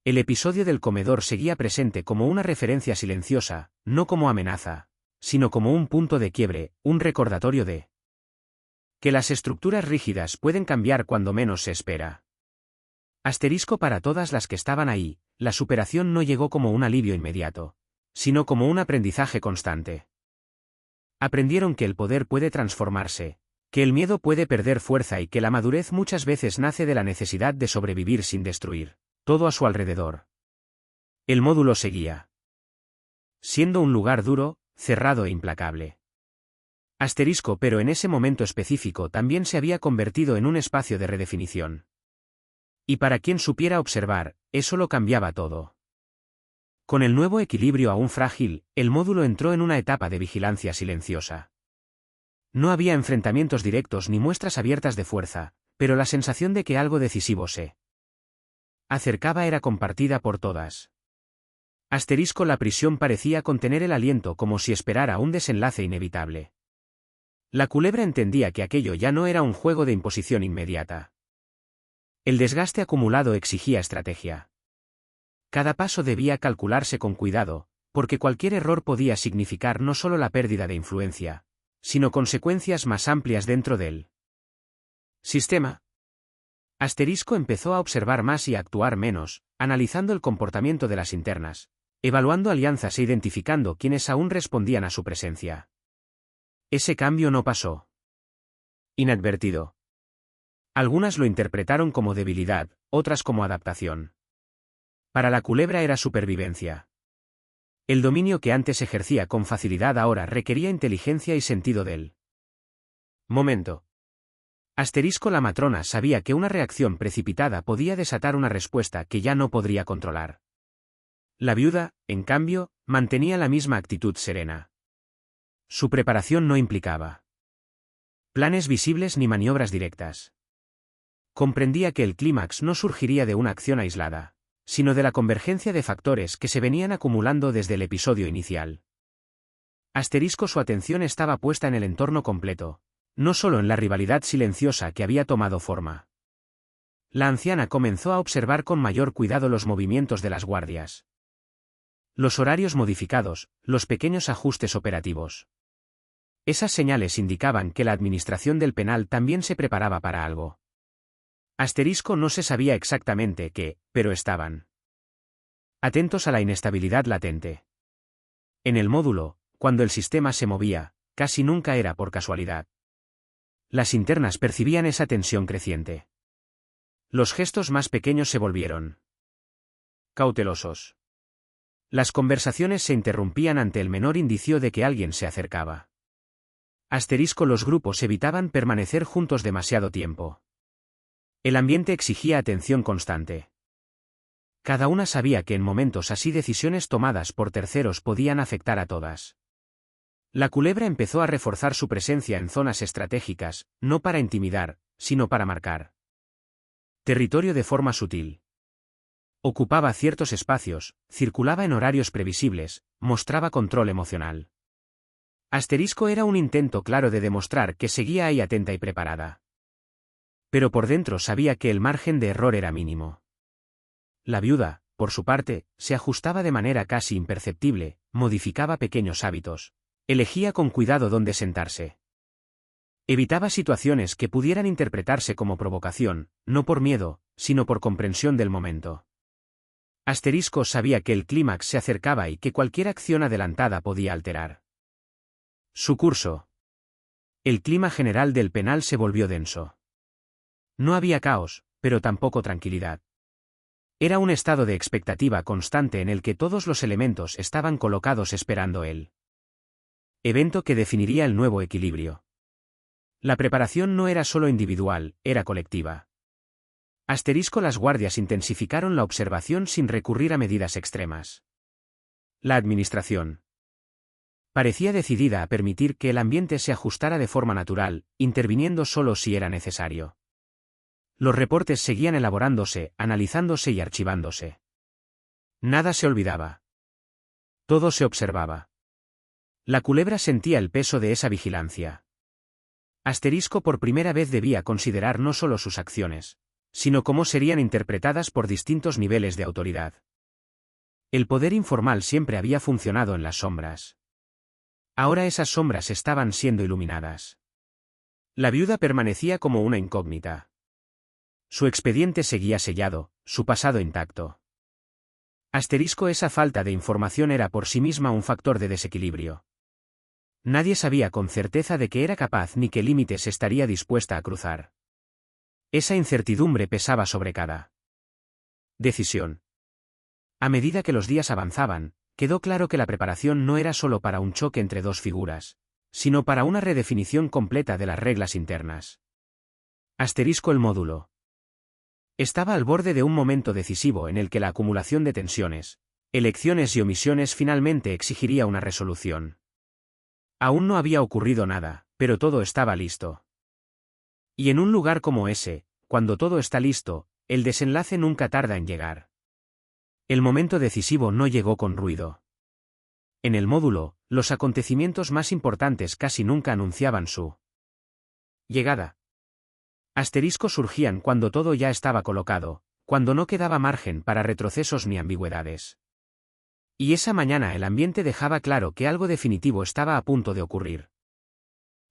El episodio del comedor seguía presente como una referencia silenciosa, no como amenaza, sino como un punto de quiebre, un recordatorio de que las estructuras rígidas pueden cambiar cuando menos se espera. Para todas las que estaban ahí, la superación no llegó como un alivio inmediato, sino como un aprendizaje constante. Aprendieron que el poder puede transformarse, que el miedo puede perder fuerza y que la madurez muchas veces nace de la necesidad de sobrevivir sin destruir todo a su alrededor. El módulo seguía siendo un lugar duro, cerrado e implacable. Pero en ese momento específico también se había convertido en un espacio de redefinición. Y para quien supiera observar, eso lo cambiaba todo. Con el nuevo equilibrio aún frágil, el módulo entró en una etapa de vigilancia silenciosa. No había enfrentamientos directos ni muestras abiertas de fuerza, pero la sensación de que algo decisivo se acercaba era compartida por todas. La prisión parecía contener el aliento como si esperara un desenlace inevitable. La culebra entendía que aquello ya no era un juego de imposición inmediata. El desgaste acumulado exigía estrategia. Cada paso debía calcularse con cuidado, porque cualquier error podía significar no solo la pérdida de influencia, sino consecuencias más amplias dentro del sistema. Empezó a observar más y a actuar menos, analizando el comportamiento de las internas, evaluando alianzas e identificando quienes aún respondían a su presencia. Ese cambio no pasó inadvertido. Algunas lo interpretaron como debilidad, otras como adaptación. Para la culebra era supervivencia. El dominio que antes ejercía con facilidad ahora requería inteligencia y sentido del momento. La matrona sabía que una reacción precipitada podía desatar una respuesta que ya no podría controlar. La viuda, en cambio, mantenía la misma actitud serena. Su preparación no implicaba planes visibles ni maniobras directas. Comprendía que el clímax no surgiría de una acción aislada, sino de la convergencia de factores que se venían acumulando desde el episodio inicial. Su atención estaba puesta en el entorno completo, no solo en la rivalidad silenciosa que había tomado forma. La anciana comenzó a observar con mayor cuidado los movimientos de las guardias. Los horarios modificados, los pequeños ajustes operativos. Esas señales indicaban que la administración del penal también se preparaba para algo. No se sabía exactamente qué, pero estaban atentos a la inestabilidad latente. En el módulo, cuando el sistema se movía, casi nunca era por casualidad. Las internas percibían esa tensión creciente. Los gestos más pequeños se volvieron cautelosos. Las conversaciones se interrumpían ante el menor indicio de que alguien se acercaba. Los grupos evitaban permanecer juntos demasiado tiempo. El ambiente exigía atención constante. Cada una sabía que en momentos así decisiones tomadas por terceros podían afectar a todas. La culebra empezó a reforzar su presencia en zonas estratégicas, no para intimidar, sino para marcar territorio de forma sutil. Ocupaba ciertos espacios, circulaba en horarios previsibles, mostraba control emocional. Asterisco era un intento claro de demostrar que seguía ahí atenta y preparada. Pero por dentro sabía que el margen de error era mínimo. La viuda, por su parte, se ajustaba de manera casi imperceptible, modificaba pequeños hábitos. Elegía con cuidado dónde sentarse. Evitaba situaciones que pudieran interpretarse como provocación, no por miedo, sino por comprensión del momento. Asterisco sabía que el clímax se acercaba y que cualquier acción adelantada podía alterar su curso. El clima general del penal se volvió denso. No había caos, pero tampoco tranquilidad. Era un estado de expectativa constante en el que todos los elementos estaban colocados esperando el evento que definiría el nuevo equilibrio. La preparación no era solo individual, era colectiva. Asterisco las guardias intensificaron la observación sin recurrir a medidas extremas. La administración parecía decidida a permitir que el ambiente se ajustara de forma natural, interviniendo solo si era necesario. Los reportes seguían elaborándose, analizándose y archivándose. Nada se olvidaba. Todo se observaba. La culebra sentía el peso de esa vigilancia. Asterisco por primera vez debía considerar no solo sus acciones, sino cómo serían interpretadas por distintos niveles de autoridad. El poder informal siempre había funcionado en las sombras. Ahora esas sombras estaban siendo iluminadas. La viuda permanecía como una incógnita. Su expediente seguía sellado, su pasado intacto. Asterisco esa falta de información era por sí misma un factor de desequilibrio. Nadie sabía con certeza de qué era capaz ni qué límites estaría dispuesta a cruzar. Esa incertidumbre pesaba sobre cada decisión. A medida que los días avanzaban, quedó claro que la preparación no era solo para un choque entre dos figuras, sino para una redefinición completa de las reglas internas. Asterisco el módulo. Estaba al borde de un momento decisivo en el que la acumulación de tensiones, elecciones y omisiones finalmente exigiría una resolución. Aún no había ocurrido nada, pero todo estaba listo. Y en un lugar como ese, cuando todo está listo, el desenlace nunca tarda en llegar. El momento decisivo no llegó con ruido. En el módulo, los acontecimientos más importantes casi nunca anunciaban su llegada. Asteriscos surgían cuando todo ya estaba colocado, cuando no quedaba margen para retrocesos ni ambigüedades. Y esa mañana el ambiente dejaba claro que algo definitivo estaba a punto de ocurrir.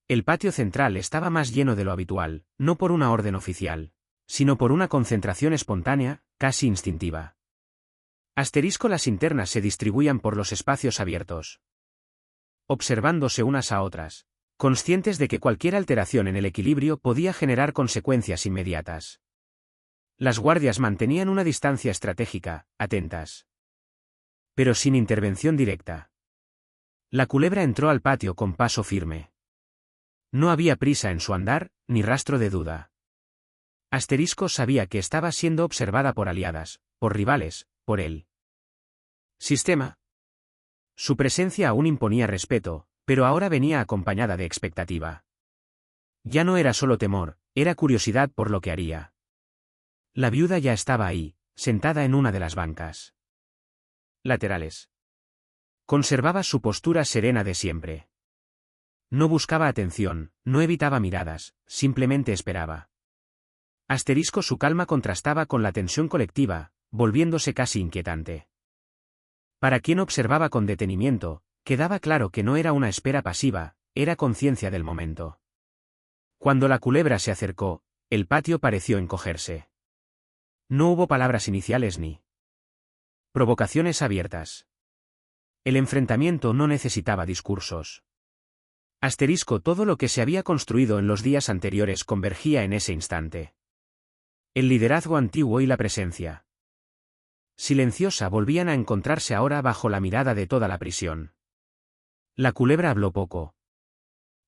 El patio central estaba más lleno de lo habitual, no por una orden oficial, sino por una concentración espontánea, casi instintiva. Asterisco las linternas se distribuían por los espacios abiertos, observándose unas a otras, conscientes de que cualquier alteración en el equilibrio podía generar consecuencias inmediatas. Las guardias mantenían una distancia estratégica, atentas, pero sin intervención directa. La culebra entró al patio con paso firme. No había prisa en su andar, ni rastro de duda. Asterisco sabía que estaba siendo observada por aliadas, por rivales, por él. Sistema. Su presencia aún imponía respeto, pero ahora venía acompañada de expectativa. Ya no era solo temor, era curiosidad por lo que haría. La viuda ya estaba ahí, sentada en una de las bancas laterales. Conservaba su postura serena de siempre. No buscaba atención, no evitaba miradas, simplemente esperaba. Asterisco su calma contrastaba con la tensión colectiva, volviéndose casi inquietante. Para quien observaba con detenimiento, quedaba claro que no era una espera pasiva, era conciencia del momento. Cuando la culebra se acercó, el patio pareció encogerse. No hubo palabras iniciales ni provocaciones abiertas. El enfrentamiento no necesitaba discursos. Asterisco todo lo que se había construido en los días anteriores convergía en ese instante. El liderazgo antiguo y la presencia silenciosa volvían a encontrarse ahora bajo la mirada de toda la prisión. La culebra habló poco.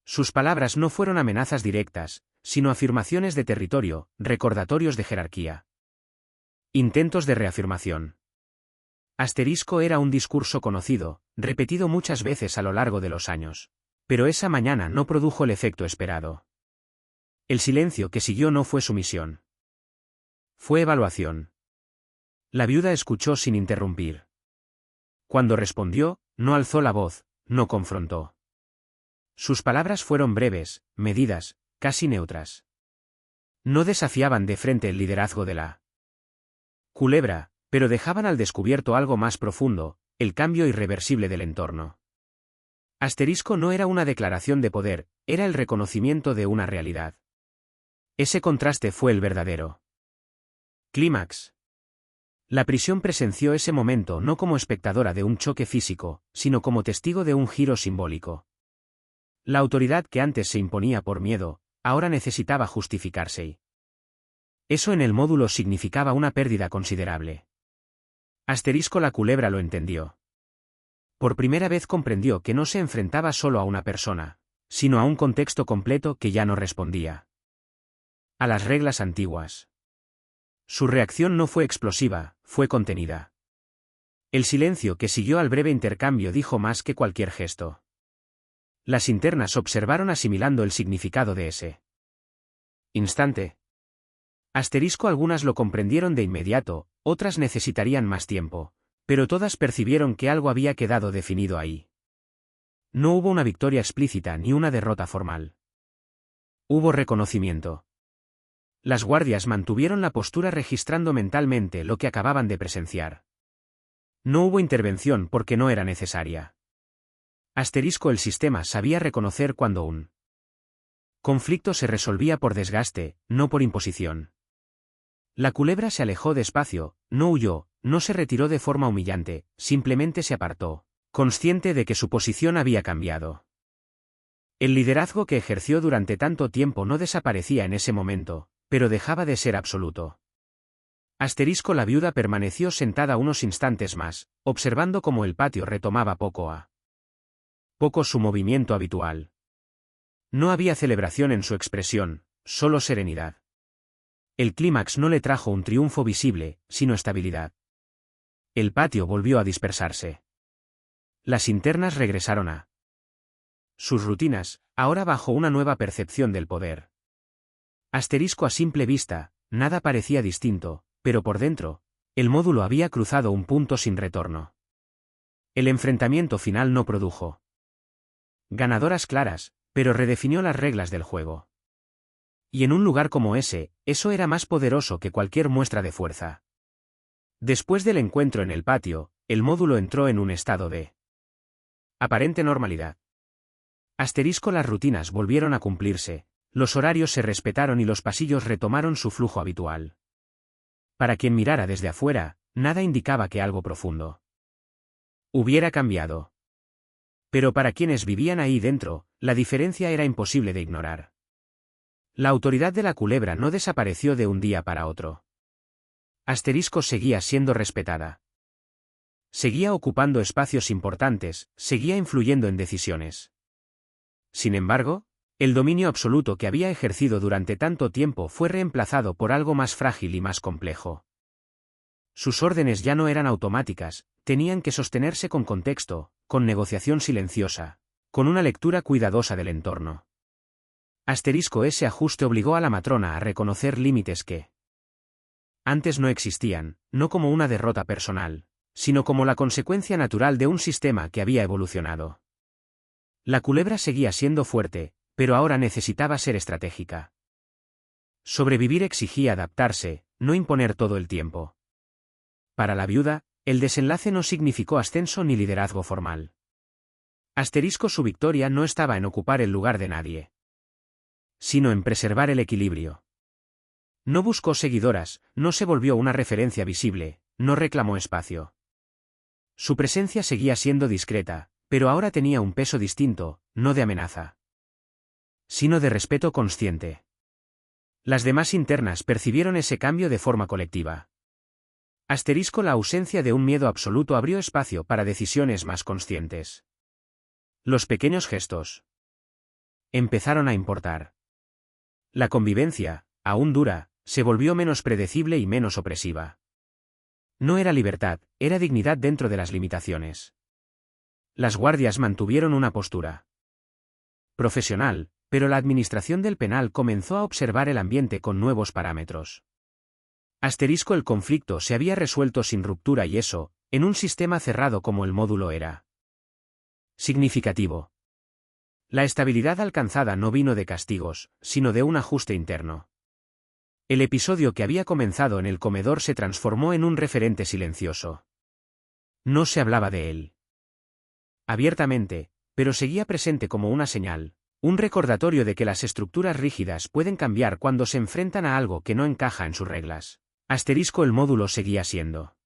Sus palabras no fueron amenazas directas, sino afirmaciones de territorio, recordatorios de jerarquía. Intentos de reafirmación. Asterisco era un discurso conocido, repetido muchas veces a lo largo de los años, Pero esa mañana no produjo el efecto esperado. El silencio que siguió no fue sumisión. Fue evaluación. La viuda escuchó sin interrumpir. Cuando respondió, no alzó la voz, no confrontó. Sus palabras fueron breves, medidas, casi neutras. No desafiaban de frente el liderazgo de la culebra, pero dejaban al descubierto algo más profundo, el cambio irreversible del entorno. Asterisco no era una declaración de poder, era el reconocimiento de una realidad. Ese contraste fue el verdadero clímax. La prisión presenció ese momento no como espectadora de un choque físico, sino como testigo de un giro simbólico. La autoridad que antes se imponía por miedo, ahora necesitaba justificarse y eso en el módulo significaba una pérdida considerable. Asterisco la culebra lo entendió. Por primera vez comprendió que no se enfrentaba solo a una persona, sino a un contexto completo que ya no respondía a las reglas antiguas. Su reacción no fue explosiva, fue contenida. El silencio que siguió al breve intercambio dijo más que cualquier gesto. Las internas observaron asimilando el significado de ese instante. Asterisco algunas lo comprendieron de inmediato, otras necesitarían más tiempo, pero todas percibieron que algo había quedado definido ahí. No hubo una victoria explícita ni una derrota formal. Hubo reconocimiento. Las guardias mantuvieron la postura registrando mentalmente lo que acababan de presenciar. No hubo intervención porque no era necesaria. Asterisco el sistema sabía reconocer cuando un conflicto se resolvía por desgaste, no por imposición. La culebra se alejó despacio, no huyó, no se retiró de forma humillante, simplemente se apartó, consciente de que su posición había cambiado. El liderazgo que ejerció durante tanto tiempo no desaparecía en ese momento, pero dejaba de ser absoluto. Asterisco la viuda permaneció sentada unos instantes más, observando cómo el patio retomaba poco a poco su movimiento habitual. No había celebración en su expresión, solo serenidad. El clímax no le trajo un triunfo visible, sino estabilidad. El patio volvió a dispersarse. Las internas regresaron a sus rutinas, ahora bajo una nueva percepción del poder. Asterisco a simple vista, nada parecía distinto, pero por dentro, el módulo había cruzado un punto sin retorno. El enfrentamiento final no produjo ganadoras claras, pero redefinió las reglas del juego. Y en un lugar como ese, eso era más poderoso que cualquier muestra de fuerza. Después del encuentro en el patio, el módulo entró en un estado de aparente normalidad. Asterisco las rutinas volvieron a cumplirse, los horarios se respetaron y los pasillos retomaron su flujo habitual. Para quien mirara desde afuera, nada indicaba que algo profundo hubiera cambiado. Pero para quienes vivían ahí dentro, la diferencia era imposible de ignorar. La autoridad de la culebra no desapareció de un día para otro. Asterisco seguía siendo respetada. Seguía ocupando espacios importantes, seguía influyendo en decisiones. Sin embargo, el dominio absoluto que había ejercido durante tanto tiempo fue reemplazado por algo más frágil y más complejo. Sus órdenes ya no eran automáticas, tenían que sostenerse con contexto, con negociación silenciosa, con una lectura cuidadosa del entorno. Asterisco ese ajuste obligó a la matrona a reconocer límites que antes no existían, no como una derrota personal, sino como la consecuencia natural de un sistema que había evolucionado. La culebra seguía siendo fuerte, pero ahora necesitaba ser estratégica. Sobrevivir exigía adaptarse, no imponer todo el tiempo. Para la viuda, el desenlace no significó ascenso ni liderazgo formal. Asterisco su victoria no estaba en ocupar el lugar de nadie, sino en preservar el equilibrio. No buscó seguidoras, no se volvió una referencia visible, no reclamó espacio. Su presencia seguía siendo discreta, pero ahora tenía un peso distinto, no de amenaza, sino de respeto consciente. Las demás internas percibieron ese cambio de forma colectiva. Asterisco la ausencia de un miedo absoluto abrió espacio para decisiones más conscientes. Los pequeños gestos empezaron a importar. La convivencia, aún dura, se volvió menos predecible y menos opresiva. No era libertad, era dignidad dentro de las limitaciones. Las guardias mantuvieron una postura profesional, pero la administración del penal comenzó a observar el ambiente con nuevos parámetros. El conflicto se había resuelto sin ruptura y eso, en un sistema cerrado como el módulo era significativo. La estabilidad alcanzada no vino de castigos, sino de un ajuste interno. El episodio que había comenzado en el comedor se transformó en un referente silencioso. No se hablaba de él abiertamente, pero seguía presente como una señal, un recordatorio de que las estructuras rígidas pueden cambiar cuando se enfrentan a algo que no encaja en sus reglas. El módulo seguía siendo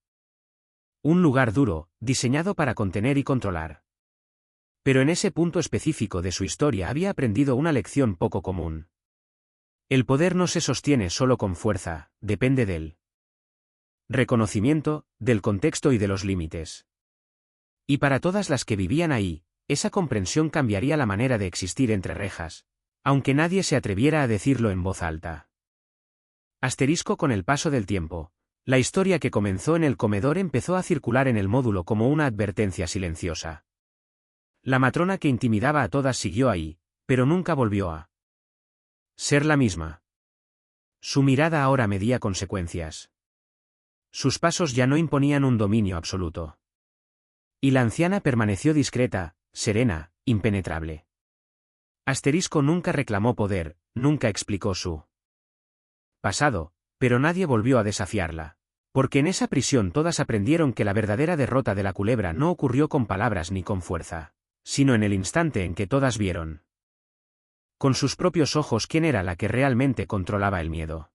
un lugar duro, diseñado para contener y controlar. Pero en ese punto específico de su historia había aprendido una lección poco común. El poder no se sostiene solo con fuerza, depende del reconocimiento, del contexto y de los límites. Y para todas las que vivían ahí, esa comprensión cambiaría la manera de existir entre rejas, aunque nadie se atreviera a decirlo en voz alta. Con el paso del tiempo, la historia que comenzó en el comedor empezó a circular en el módulo como una advertencia silenciosa. La matrona que intimidaba a todas siguió ahí, pero nunca volvió a ser la misma. Su mirada ahora medía consecuencias. Sus pasos ya no imponían un dominio absoluto. Y la anciana permaneció discreta, serena, impenetrable. Nunca reclamó poder, nunca explicó su pasado, pero nadie volvió a desafiarla. Porque en esa prisión todas aprendieron que la verdadera derrota de la culebra no ocurrió con palabras ni con fuerza, sino en el instante en que todas vieron con sus propios ojos quién era la que realmente controlaba el miedo.